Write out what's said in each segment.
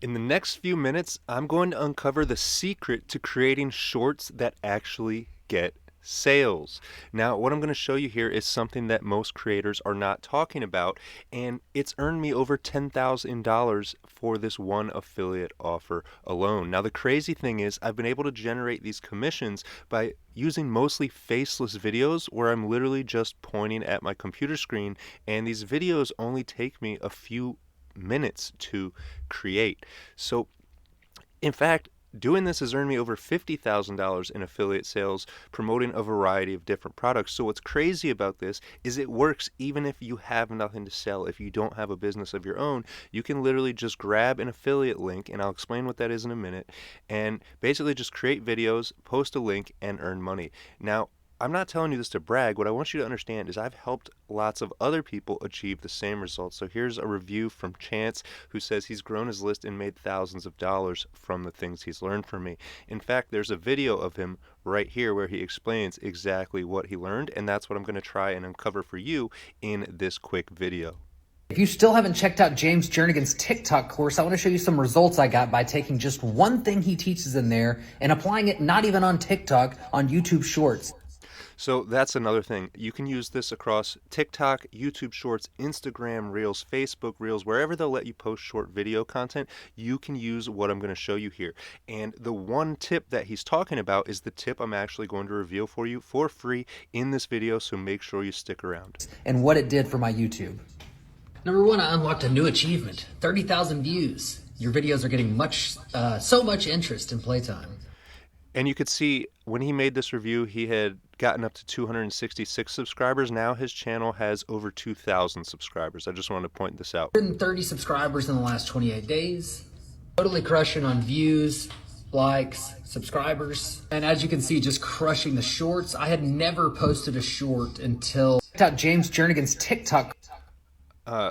In the next few minutes, I'm going to uncover the secret to creating shorts that actually get sales. Now, what I'm going to show you here is something that most creators are not talking about, and it's earned me over $10,000 for this one affiliate offer alone. Now, the crazy thing is, I've been able to generate these commissions by using mostly faceless videos where I'm literally just pointing at my computer screen, and these videos only take me a few minutes to create. So, in fact, doing this has earned me over $50,000 in affiliate sales promoting a variety of different products. So what's crazy about this is it works even if you have nothing to sell. If you don't have a business of your own, you can literally just grab an affiliate link, and I'll explain what that is in a minute, and basically just create videos, post a link, and earn money. Now, I'm not telling you this to brag. What I want you to understand is I've helped lots of other people achieve the same results. So here's a review from Chance, who says he's grown his list and made thousands of dollars from the things he's learned from me. In fact, there's a video of him right here where he explains exactly what he learned, and that's what I'm going to try and uncover for you in this quick video. If you still haven't checked out James Jernigan's TikTok course, I want to show you some results I got by taking just one thing he teaches in there and applying it not even on TikTok, on YouTube Shorts. So that's another thing. You can use this across TikTok, YouTube Shorts, Instagram Reels, Facebook Reels, wherever they'll let you post short video content. You can use what I'm going to show you here. And the one tip that he's talking about is the tip I'm actually going to reveal for you for free in this video, so make sure you stick around. And what it did for my YouTube. Number one, I unlocked a new achievement, 30,000 views. Your videos are getting so much interest in playtime. And you could see when he made this review, he had gotten up to 266 subscribers. Now his channel has over 2,000 subscribers. I just wanted to point this out. 130 subscribers in the last 28 days. Totally crushing on views, likes, subscribers. And as you can see, just crushing the shorts. I had never posted a short until checked out James Jernigan's TikTok.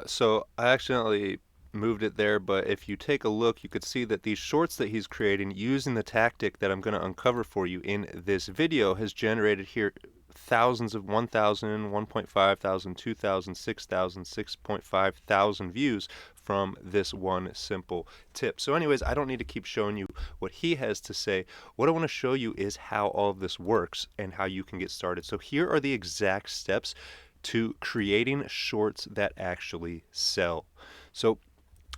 So I accidentally moved it there, but if you take a look, you could see that these shorts that he's creating using the tactic that I'm going to uncover for you in this video has generated here thousands of 1,000, 1.5 thousand, 2,000, 6,000, 6.5 thousand views from this one simple tip. So anyways, I don't need to keep showing you what he has to say. What I want to show you is how all of this works and how you can get started. So here are the exact steps to creating shorts that actually sell. So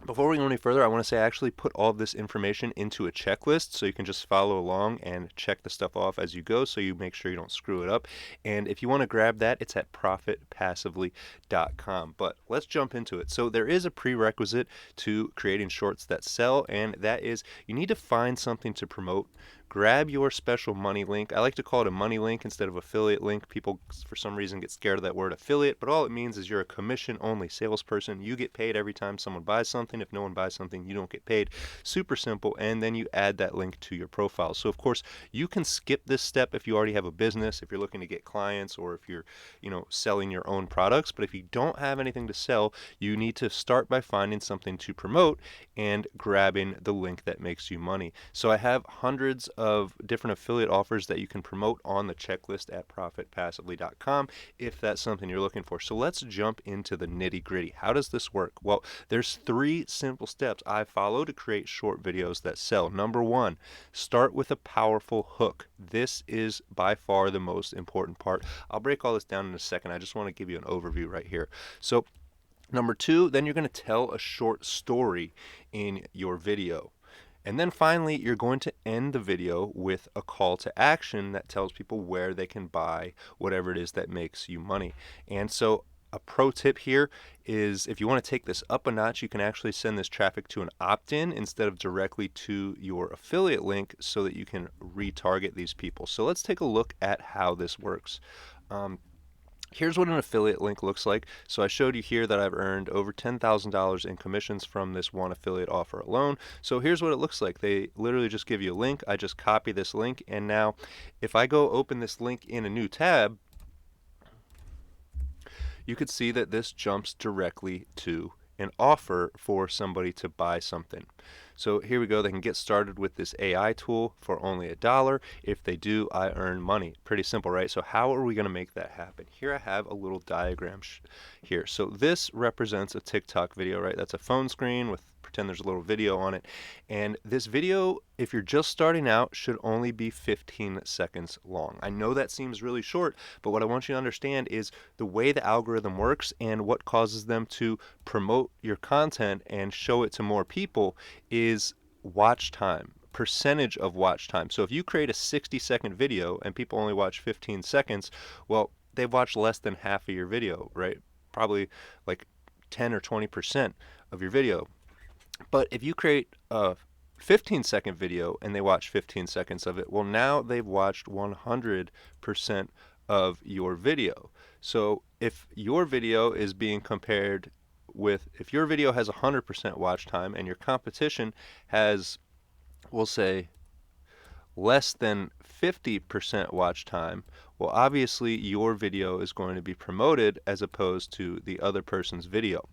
before we go any further, I want to say I actually put all of this information into a checklist so you can just follow along and check the stuff off as you go, so you make sure you don't screw it up. And if you want to grab that, it's at profitpassively.com. But let's jump into it. So there is a prerequisite to creating shorts that sell, and that is you need to find something to promote. Grab your special money link. I like to call it a money link instead of affiliate link. People, for some reason, get scared of that word affiliate, but all it means is you're a commission-only salesperson. You get paid every time someone buys something. If no one buys something, you don't get paid. Super simple, and then you add that link to your profile. So, of course, you can skip this step if you already have a business, if you're looking to get clients, or if you're, selling your own products. But if you don't have anything to sell, you need to start by finding something to promote and grabbing the link that makes you money. So I have hundreds of different affiliate offers that you can promote on the checklist at profitpassively.com if that's something you're looking for. So let's jump into the nitty-gritty. How does this work? Well, there's 3 simple steps I follow to create short videos that sell. Number 1, start with a powerful hook. This is by far the most important part. I'll break all this down in a second. I just want to give you an overview right here. So number 2, then you're going to tell a short story in your video. And then finally, you're going to end the video with a call to action that tells people where they can buy whatever it is that makes you money. And so a pro tip here is if you want to take this up a notch, you can actually send this traffic to an opt-in instead of directly to your affiliate link so that you can retarget these people. So let's take a look at how this works. Here's what an affiliate link looks like. So I showed you here that I've earned over $10,000 in commissions from this one affiliate offer alone. So here's what it looks like. They literally just give you a link. I just copy this link, and now if I go open this link in a new tab, you could see that this jumps directly to an offer for somebody to buy something. So here we go. They can get started with this AI tool for only $1. If they do, I earn money. Pretty simple, right? So how are we going to make that happen? Here I have a little diagram here. So this represents a TikTok video, right? That's a phone screen with pretend there's a little video on it. And this video, if you're just starting out, should only be 15 seconds long. I know that seems really short, but what I want you to understand is the way the algorithm works and what causes them to promote your content and show it to more people is watch time, percentage of watch time. So if you create a 60-second video and people only watch 15 seconds, well, they've watched less than half of your video, right? Probably like 10 or 20% of your video. But if you create a 15-second video and they watch 15 seconds of it, well, now they've watched 100% of your video. So if your video is being compared with, if your video has 100% watch time and your competition has, we'll say, less than 50% watch time, well, obviously your video is going to be promoted as opposed to the other person's video.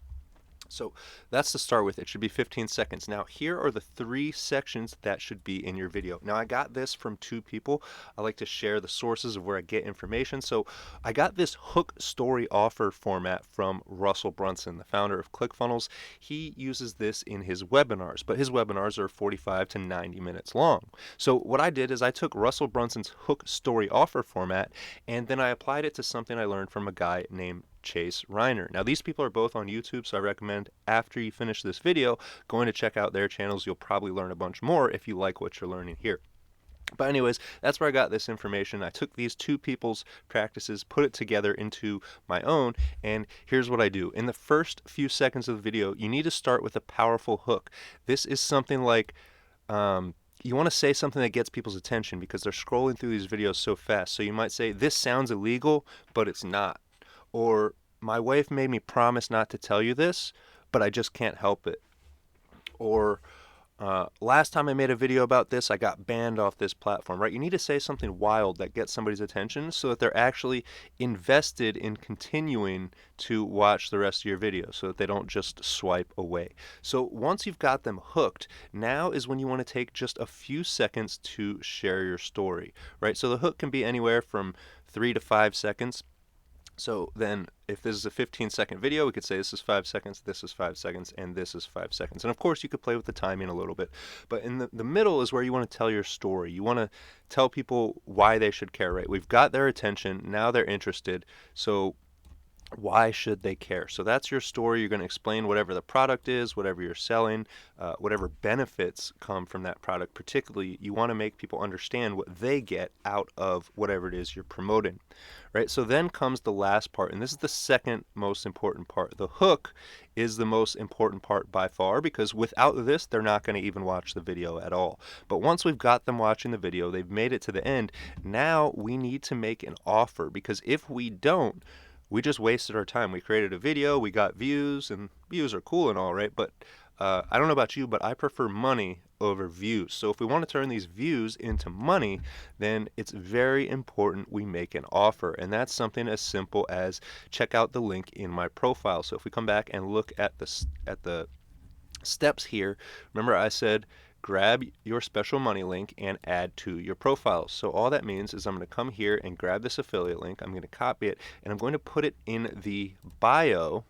So that's to start with. It should be 15 seconds. Now, here are the 3 sections that should be in your video. Now, I got this from 2 people. I like to share the sources of where I get information. So I got this hook story offer format from Russell Brunson, the founder of ClickFunnels. He uses this in his webinars, but his webinars are 45 to 90 minutes long. So what I did is I took Russell Brunson's hook story offer format, and then I applied it to something I learned from a guy named Chase Reiner. Now, these people are both on YouTube, so I recommend after you finish this video going to check out their channels. You'll probably learn a bunch more if you like what you're learning here. But anyways, that's where I got this information. I took these 2 people's practices, put it together into my own, and here's what I do. In the first few seconds of the video, you need to start with a powerful hook. This is something like, you want to say something that gets people's attention because they're scrolling through these videos so fast. So you might say, this sounds illegal, but it's not. Or, my wife made me promise not to tell you this, but I just can't help it. Or, last time I made a video about this, I got banned off this platform, right? You need to say something wild that gets somebody's attention so that they're actually invested in continuing to watch the rest of your video so that they don't just swipe away. So once you've got them hooked, now is when you want to take just a few seconds to share your story, right? So the hook can be anywhere from 3 to 5 seconds. So then if this is a 15-second video, we could say this is 5 seconds, this is 5 seconds, and this is 5 seconds. And of course, you could play with the timing a little bit. But in the middle is where you want to tell your story. You want to tell people why they should care, right? We've got their attention. Now they're interested. So why should they care? So that's your story. You're going to explain whatever the product is, whatever you're selling, whatever benefits come from that product. Particularly, you want to make people understand what they get out of whatever it is you're promoting, right? So then comes the last part, and this is the second most important part. The hook is the most important part by far, because without this, they're not going to even watch the video at all. But once we've got them watching the video, they've made it to the end, now we need to make an offer, because if we don't, we just wasted our time. We created a video, we got views, and views are cool and all, right? But I don't know about you, but I prefer money over views. So if we want to turn these views into money, then it's very important we make an offer. And that's something as simple as check out the link in my profile. So if we come back and look at the steps here, remember I said grab your special money link and add to your profile. So all that means is I'm going to come here and grab this affiliate link. I'm going to copy it and I'm going to put it in the bio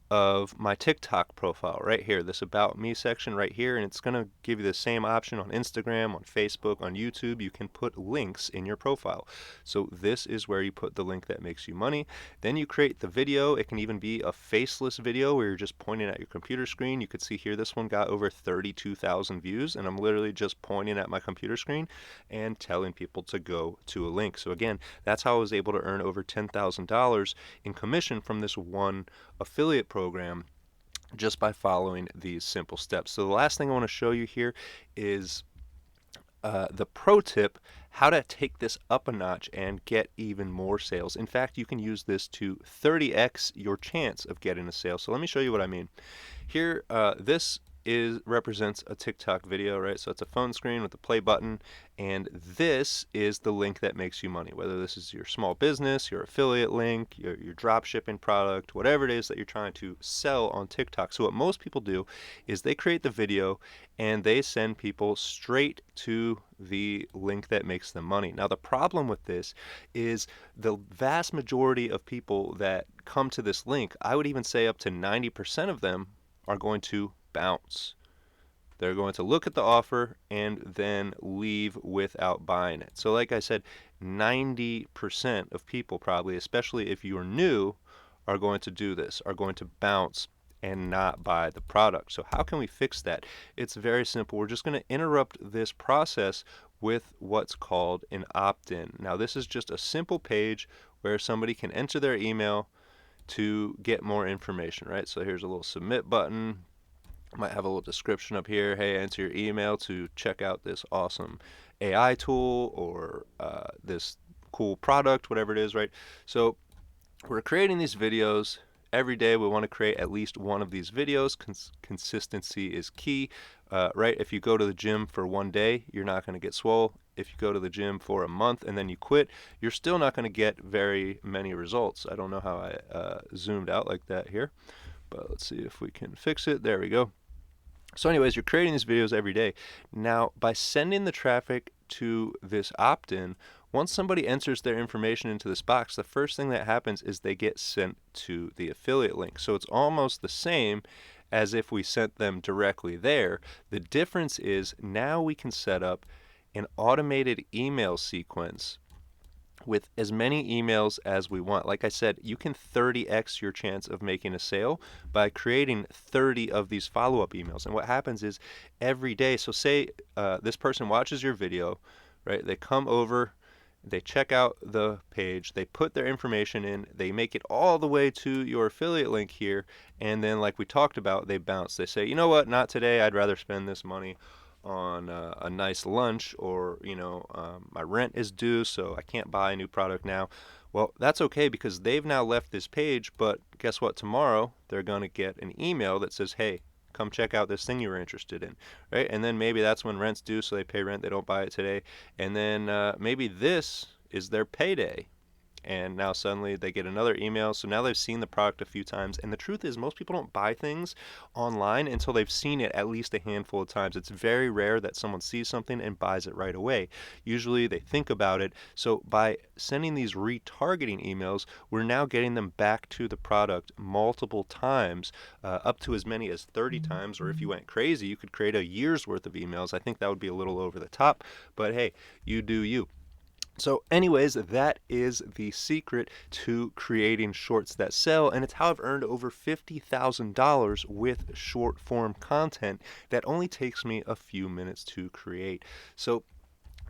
of my TikTok profile right here, this about me section right here, and it's going to give you the same option on Instagram, on Facebook, on YouTube. You can put links in your profile. So this is where you put the link that makes you money. Then you create the video. It can even be a faceless video where you're just pointing at your computer screen. You could see here this one got over 32,000 views, and I'm literally just pointing at my computer screen and telling people to go to a link. So again, that's how I was able to earn over $10,000 in commission from this one affiliate program just by following these simple steps. So the last thing I want to show you here is the pro tip, how to take this up a notch and get even more sales. In fact, you can use this to 30x your chance of getting a sale. So let me show you what I mean. Here, this represents a TikTok video, right? So it's a phone screen with the play button, and this is the link that makes you money. Whether this is your small business, your affiliate link, your drop shipping product, whatever it is that you're trying to sell on TikTok. So what most people do is they create the video and they send people straight to the link that makes them money. Now the problem with this is the vast majority of people that come to this link, I would even say up to 90% of them, are going to bounce. They're going to look at the offer and then leave without buying it. So like I said, 90% of people probably, especially if you're new, are going to do this, are going to bounce and not buy the product. So how can we fix that? It's very simple. We're just going to interrupt this process with what's called an opt-in. Now this is just a simple page where somebody can enter their email to get more information, right? So here's a little submit button. Might have a little description up here. Hey, enter your email to check out this awesome AI tool or this cool product, whatever it is, right? So we're creating these videos every day. We want to create at least one of these videos. Consistency is key, right? If you go to the gym for one day, you're not going to get swole. If you go to the gym for a month and then you quit, you're still not going to get very many results. I don't know how I zoomed out like that here, but let's see if we can fix it. There we go. So anyways, you're creating these videos every day. Now, by sending the traffic to this opt-in, once somebody enters their information into this box, the first thing that happens is they get sent to the affiliate link. So it's almost the same as if we sent them directly there. The difference is now we can set up an automated email sequence with as many emails as we want. Like I said, you can 30x your chance of making a sale by creating 30 of these follow-up emails. And what happens is every day, so say this person watches your video, right? They come over, they check out the page, they put their information in, they make it all the way to your affiliate link here, and then like we talked about, they bounce. They say, you know what, not today, I'd rather spend this money on a nice lunch, or my rent is due, so I can't buy a new product now. Well, that's okay because they've now left this page, but guess what? Tomorrow they're going to get an email that says, hey, come check out this thing you were interested in, right? And then maybe that's when rent's due, so they pay rent, they don't buy it today. And then maybe this is their payday, and now suddenly they get another email. So now they've seen the product a few times. And the truth is, most people don't buy things online until they've seen it at least a handful of times. It's very rare that someone sees something and buys it right away. Usually they think about it. So by sending these retargeting emails, we're now getting them back to the product multiple times, up to as many as 30 times. Or if you went crazy, you could create a year's worth of emails. I think that would be a little over the top, but hey, you do you. So anyways, that is the secret to creating shorts that sell, and it's how I've earned over $50,000 with short form content that only takes me a few minutes to create. So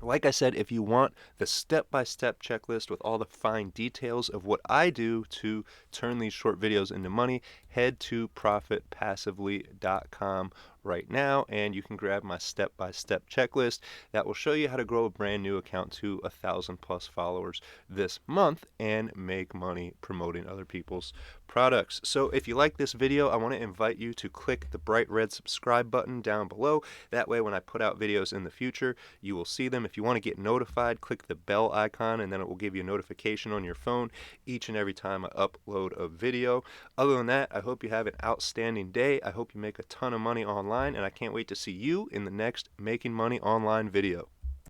like I said, if you want the step-by-step checklist with all the fine details of what I do to turn these short videos into money, head to profitpassively.com right now, and you can grab my step-by-step checklist that will show you how to grow a brand new account to 1,000+ followers this month and make money promoting other people's products. So if you like this video, I want to invite you to click the bright red subscribe button down below. That way when I put out videos in the future, you will see them. If you want to get notified, click the bell icon, and then it will give you a notification on your phone each and every time I upload a video. Other than that, I hope you have an outstanding day. I hope you make a ton of money online, and I can't wait to see you in the next Making Money Online video.